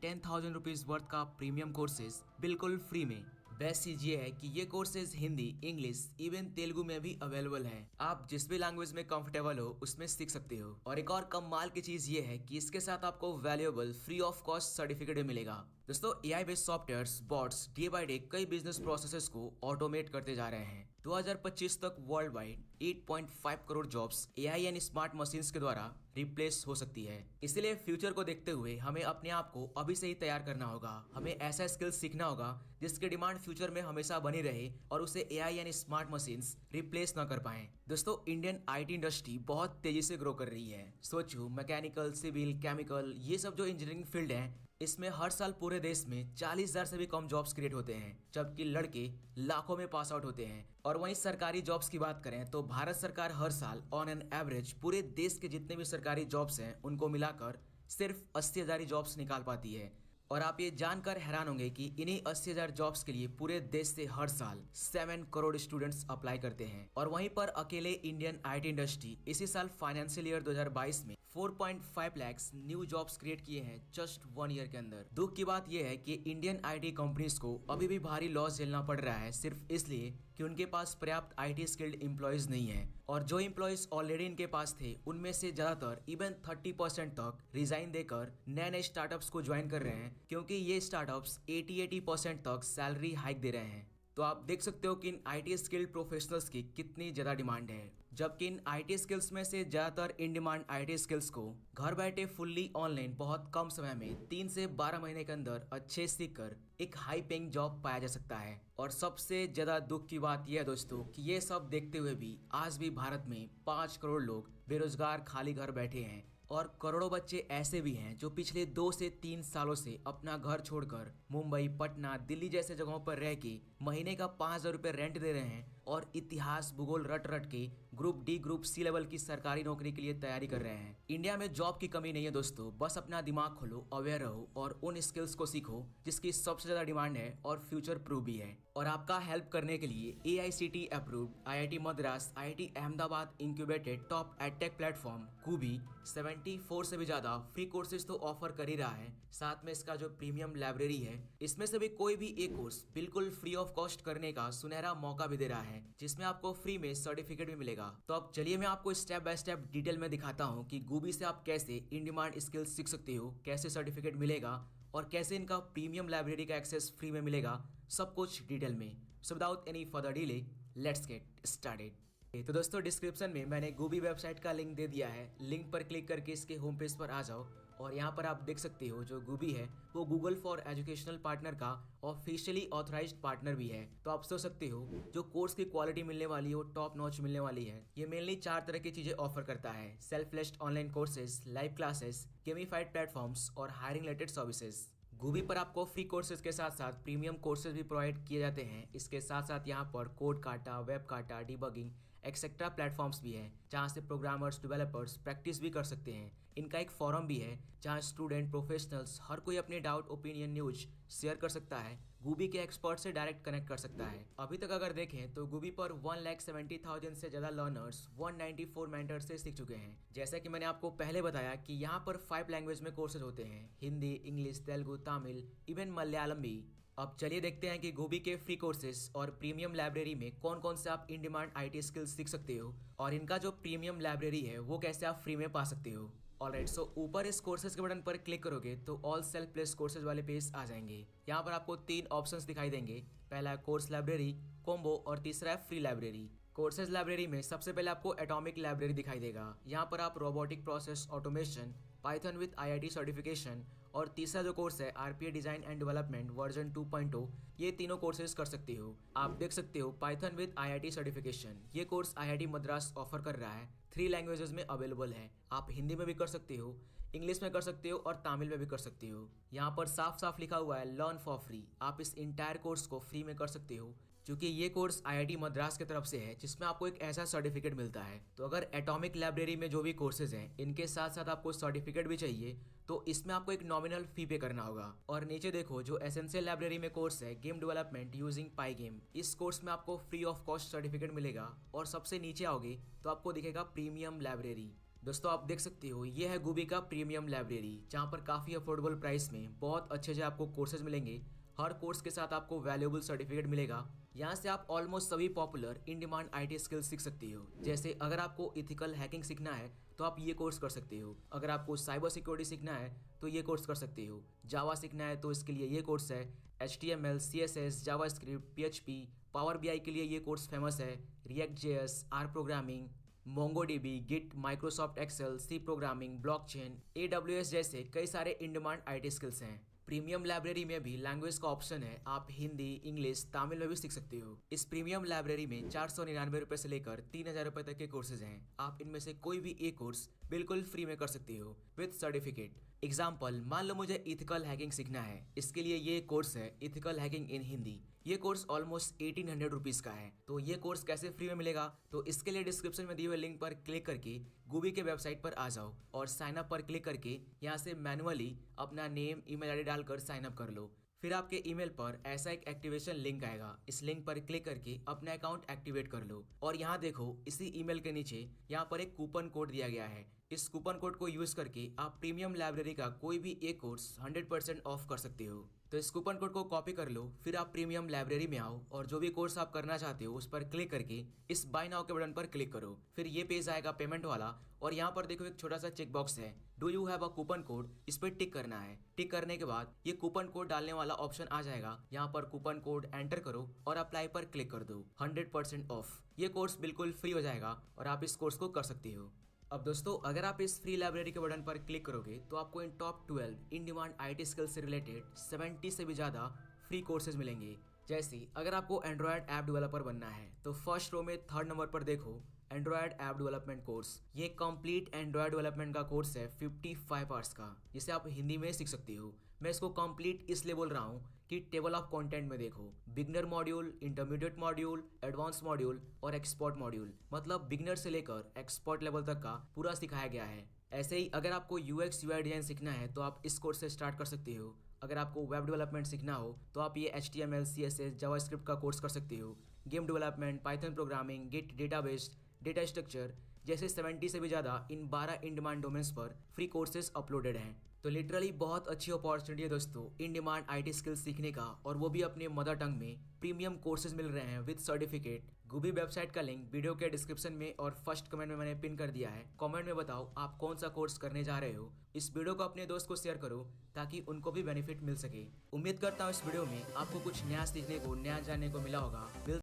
₹10,000 worth का premium courses बिल्कुल free में। बेस्ट चीज ये है कि ये courses Hindi, English, even Telugu में भी अवेलेबल हैं। आप जिस भी लैंग्वेज में कंफर्टेबल हो उसमें सीख सकते हो। और एक और कमाल की चीज ये है कि इसके साथ आपको valuable free of cost certificate भी मिलेगा। दोस्तों, AI based softwares, bots day by day कई बिजनेस प्रोसेसेस को ऑटोमेट करते जा रहे हैं। 2025 तक world wide 8.5 crore jobs AI and smart machines के द्वारा रिप्लेस हो सकती है। इसलिए फ्यूचर को देखते हुए हमें अपने आप को अभी से ही तैयार करना होगा। हमें ऐसा स्किल सीखना होगा जिसकी डिमांड फ्यूचर में हमेशा बनी रहे और उसे AI and smart machines replace न कर पाए। दोस्तों, इंडियन आईटी इंडस्ट्री बहुत तेजी से ग्रो कर रही है। सोचो, मैकेनिकल, सिविल, केमिकल, ये सब जो इंजीनियरिंग फील्ड है, इसमें हर साल पूरे देश में 40,000 से भी कम जॉब्स क्रिएट होते हैं, जबकि लड़के लाखों में पास आउट होते हैं। और वहीं सरकारी जॉब्स की बात करें तो भारत सरकार हर साल ऑन एन एवरेज पूरे देश के जितने भी सरकारी जॉब्स हैं उनको मिलाकर सिर्फ 80,000 जॉब्स निकाल पाती है। और आप ये जानकर हैरान होंगे कि इन्हीं 80,000 जॉब्स के लिए पूरे देश से हर साल 7 करोड़ स्टूडेंट्स अप्लाई करते हैं। और वहीं पर अकेले इंडियन आईटी इंडस्ट्री इसी साल फाइनेंशियल ईयर 2022 में 4.5 लाख न्यू जॉब्स क्रिएट किए हैं जस्ट 1 ईयर के अंदर। दुख की बात यह है कि इंडियन आईटी कंपनीज को अभी भी भारी लॉस झेलना पड़ रहा है, सिर्फ इसलिए कि उनके पास पर्याप्त आईटी स्किल्ड एम्प्लॉयज नहीं है। और जो एम्प्लॉयज ऑलरेडी इनके पास थे उनमें से ज्यादातर इवन 30% तक रिजाइन देकर नए नए स्टार्टअप्स को ज्वाइन कर रहे हैं, क्योंकि ये स्टार्टअप्स 80% तक सैलरी हाइक दे रहे हैं। तो आप देख सकते हो कि इन आईटी स्किल्ड प्रोफेशनल्स की कितनी ज्यादा डिमांड है। जबकि इन आईटी स्किल्स में से ज्यादातर इन डिमांड आईटी स्किल्स को घर बैठे फुल्ली ऑनलाइन बहुत कम समय में 3 से 12 महीने के अंदर अच्छे सीख कर एक हाई पेइंग जॉब पाया जा सकता है। और सबसे ज्यादा दुख की बात यह है दोस्तों कि ये सब देखते हुए भी आज भी भारत में 5 करोड़ लोग बेरोजगार खाली घर बैठे हैं। और करोड़ों बच्चे ऐसे भी हैं जो पिछले 2 से 3 सालों से अपना घर छोड़कर मुंबई, पटना, दिल्ली जैसे जगहों पर रह के महीने का 5,000 रुपए रेंट दे रहे हैं और इतिहास, भूगोल रट रट के group D, group C level की सरकारी नौकरी के लिए तैयारी कर रहे हैं। इंडिया में जॉब की कमी नहीं है दोस्तों, बस अपना दिमाग खोलो, अवेयर रहो और उन स्किल्स को सीखो जिसकी सबसे ज्यादा डिमांड है और फ्यूचर प्रूफ भी है। और आपका हेल्प करने के लिए AICTE approved IIT Madras, IIT Ahmedabad incubated top edtech platform Guvi 74 से भी ज्यादा फ्री कोर्सेज तो ऑफर कर ही रहा है। साथ में इसका जो प्रीमियम लाइब्रेरी है, इसमें से भी कोई भी एक कोर्स बिल्कुल फ्री ऑफ कॉस्ट करने का सुनहरा मौका भी दे रहा है, जिसमें आपको फ्री में सर्टिफिकेट भी मिलेगा। तो अब चलिए मैं आपको स्टेप बाय स्टेप डिटेल में दिखाता हूँ कि गूबी से आप कैसे इन डिमांड स्किल्स सीख सकते हो, कैसे सर्टिफिकेट मिलेगा और कैसे इनका प्रीमियम लाइब्रेरी का एक्सेस फ्री में मिलेगा, सब कुछ डिटेल में। So without any further delay let's get started. तो दोस्तों, डिस्क्रिप्शन में मैंने गूबी वेबसाइट का लिंक दे दिया है। लिंक पर क्लिक करके इसके होम पेज पर आ जाओ और यहाँ पर आप देख सकते हो जो गूबी है वो गूगल फॉर एजुकेशनल पार्टनर का ऑफिशियली ऑथराइज्ड पार्टनर भी है। तो आप सोच सकते हो जो कोर्स की क्वालिटी मिलने वाली है वो टॉप नॉच मिलने वाली है। ये मेनली 4 तरह की चीजें ऑफर करता है: self लेस्ड online courses, live classes, gamified platforms और हायरिंग रिलेटेड सर्विसेज। गूबी पर आपको फ्री कोर्सेज के साथ साथ प्रीमियम कोर्सेज भी प्रोवाइड किए जाते हैं। इसके साथ साथ यहाँ पर कोड काटा, वेब काटा, डिबगिंग एक्सेट्रा प्लेटफॉर्म्स भी हैं जहाँ से प्रोग्रामर्स, डेवलपर्स प्रैक्टिस भी कर सकते हैं। इनका एक फोरम भी है जहाँ स्टूडेंट, प्रोफेशनल्स हर कोई अपने डाउट, ओपिनियन, न्यूज शेयर कर सकता है, गूबी के एक्सपर्ट से डायरेक्ट कनेक्ट कर सकता है। अभी तक अगर देखें तो गूबी पर 1,70,000 से ज्यादा लर्नर्स 194 मेंटर से सीख चुके हैं। जैसा कि मैंने आपको पहले बताया कि यहाँ पर 5 लैंग्वेज में कोर्सेज होते हैं: हिंदी, इंग्लिश, तेलुगु, तमिल, इवन मलयालम भी। अब चलिए देखते हैं कि गूबी के फ्री कोर्सेज और प्रीमियम लाइब्रेरी में कौन कौन से आप इन डिमांड आईटी स्किल्स सीख सकते हो और इनका जो प्रीमियम लाइब्रेरी है वो कैसे आप फ्री में पा सकते हो। ऑलराइट, सो ऊपर इस कोर्सेज के बटन पर क्लिक करोगे तो ऑल सेल्फ प्लेस कोर्सेज वाले पेज आ जाएंगे। यहाँ पर आपको 3 ऑप्शंस दिखाई देंगे। पहला है कोर्स लाइब्रेरी, कॉम्बो और तीसरा है फ्री लाइब्रेरी। कोर्सेज लाइब्रेरी में सबसे पहले आपको एटॉमिक लाइब्रेरी दिखाई देगा। यहाँ पर आप robotic process automation, Python with IIT certification और तीसरा जो कोर्स है RPA design and development version 2.0, ये तीनों कोर्सेज कर सकते हो। आप देख सकते हो पाइथन विद IIT सर्टिफिकेशन, ये कोर्स IIT मद्रास ऑफर कर रहा है। 3 लैंग्वेजेस में अवेलेबल है। आप हिंदी में भी कर सकते हो, इंग्लिश में कर सकते हो और तमिल में भी कर सकते हो। यहाँ पर साफ साफ लिखा हुआ है लर्न फॉर फ्री। आप इस इंटायर कोर्स को फ्री में कर सकते हो क्योंकि ये कोर्स IIT मद्रास की तरफ से है जिसमें आपको एक ऐसा सर्टिफिकेट मिलता है। तो अगर एटॉमिक लाइब्रेरी में जो भी कोर्सेज हैं इनके साथ साथ आपको सर्टिफिकेट भी चाहिए तो इसमें आपको एक नॉमिनल फी पे करना होगा। और नीचे देखो जो एसेंशियल लाइब्रेरी में कोर्स है गेम डेवलपमेंट यूजिंग पाई गेम, इस कोर्स में आपको फ्री ऑफ कॉस्ट सर्टिफिकेट मिलेगा। और सबसे नीचे आओगे तो आपको दिखेगा प्रीमियम लाइब्रेरी। दोस्तों आप देख सकते हो ये है गूबी का प्रीमियम लाइब्रेरी, जहाँ पर काफ़ी अफोर्डेबल प्राइस में बहुत अच्छे से आपको कोर्सेज मिलेंगे। हर कोर्स के साथ आपको वैल्यूएबल सर्टिफिकेट मिलेगा। यहाँ से आप ऑलमोस्ट सभी popular in demand IT skills सीख सकते हो। जैसे अगर आपको इथिकल हैकिंग सीखना है तो आप ये कोर्स कर सकते हो। अगर आपको साइबर सिक्योरिटी सीखना है तो ये कोर्स कर सकते हो। जावा सीखना है तो इसके लिए ये कोर्स है। HTML, CSS, JavaScript, PHP, power BI के लिए ये कोर्स फेमस है। React JS, R programming, MongoDB, Git, Microsoft Excel, C programming, blockchain, AWS जैसे कई सारे इन डिमांड आईटी स्किल्स हैं। प्रीमियम लाइब्रेरी में भी लैंग्वेज का ऑप्शन है, आप हिंदी, इंग्लिश, तमिल में भी सीख सकते हो। इस प्रीमियम लाइब्रेरी में 499 रुपए से लेकर 3000 रुपए तक के कोर्सेज हैं। आप इनमें से कोई भी एक कोर्स बिल्कुल फ्री में कर सकते हो विद सर्टिफिकेट। एग्जाम्पल, मान लो मुझे इथिकल हैकिंग सीखना है, इसके लिए ये कोर्स है इथिकल हैकिंग इन हिंदी। ये कोर्स ऑलमोस्ट 1800 रुपीज का है। तो ये कोर्स कैसे फ्री में मिलेगा, तो इसके लिए डिस्क्रिप्शन में दिए हुए लिंक पर क्लिक करके गूबी के वेबसाइट पर आ जाओ और साइन अप पर क्लिक करके यहाँ से मैनुअली अपना नेम, ईमेल आईडी डालकर साइन अप कर लो। फिर आपके ईमेल पर ऐसा एक एक्टिवेशन लिंक आएगा, इस लिंक पर क्लिक करके अपना अकाउंट एक्टिवेट कर लो। और यहाँ देखो इसी ईमेल के नीचे यहाँ पर एक कूपन कोड दिया गया है। इस कूपन कोड को यूज करके आप प्रीमियम लाइब्रेरी का कोई भी एक कोर्स 100% ऑफ कर सकते हो। तो इस कूपन कोड को कॉपी कर लो, फिर आप प्रीमियम लाइब्रेरी में आओ और जो भी कोर्स आप करना चाहते हो उस पर क्लिक करके इस बाय नाउ के बटन पर क्लिक करो। फिर ये पेज आएगा पेमेंट वाला और यहाँ पर देखो एक छोटा सा चेक बॉक्स है, do you have a coupon code, इस पर टिक करना है। टिक करने के बाद ये कूपन कोड डालने वाला ऑप्शन आ जाएगा, यहाँ पर कूपन कोड एंटर करो और अप्लाई पर क्लिक कर दो। 100% ऑफ। ये कोर्स बिल्कुल फ्री हो जाएगा और आप इस कोर्स को कर सकते हो। अब दोस्तों अगर आप इस फ्री लाइब्रेरी के बटन पर क्लिक करोगे तो आपको इन top 12 in demand IT skills से रिलेटेड 70 से भी ज़्यादा फ्री कोर्सेज मिलेंगे। जैसे अगर आपको एंड्रॉयड ऐप डेवलपर बनना है तो फर्स्ट रो में 3rd नंबर पर देखो एंड्रॉयड ऐप डेवलपमेंट कोर्स। ये कंप्लीट एंड्रॉयड डेवलपमेंट का कोर्स है 55 आवर्स का, जिसे आप हिंदी में सीख सकते हो। मैं इसको कंप्लीट इसलिए बोल रहा हूँ कि टेबल ऑफ कंटेंट में देखो beginner module, intermediate module, advance module और एक्सपर्ट मॉड्यूल, मतलब बिगनर से लेकर एक्सपर्ट लेवल तक का पूरा सिखाया गया है। ऐसे ही अगर आपको UX UI डिजाइन सीखना है तो आप इस कोर्स से स्टार्ट कर सकते हो। अगर आपको वेब डेवलपमेंट सीखना हो तो आप ये HTML, CSS, जावास्क्रिप्ट का कोर्स कर सकते हो। Game development, Python programming, Git, database, data structure जैसे 70 से भी ज़्यादा इन 12 इन डिमांड डोमेन्स पर फ्री कोर्सेज अपलोडेड हैं। तो लिटरली बहुत अच्छी अपॉर्चुनिटी है दोस्तों इन डिमांड आईटी स्किल्स सीखने का, और वो भी अपने मदर टंग में। प्रीमियम कोर्सेज मिल रहे हैं विद सर्टिफिकेट। गूबी वेबसाइट का लिंक वीडियो के डिस्क्रिप्शन में और फर्स्ट कमेंट में मैंने पिन कर दिया है। कमेंट में बताओ आप कौन सा कोर्स करने जा रहे हो। इस वीडियो को अपने दोस्त को शेयर करो ताकि उनको भी बेनिफिट मिल सके। उम्मीद करता हूँ इस वीडियो में आपको कुछ नया सीखने को, नया जानने को मिला होगा।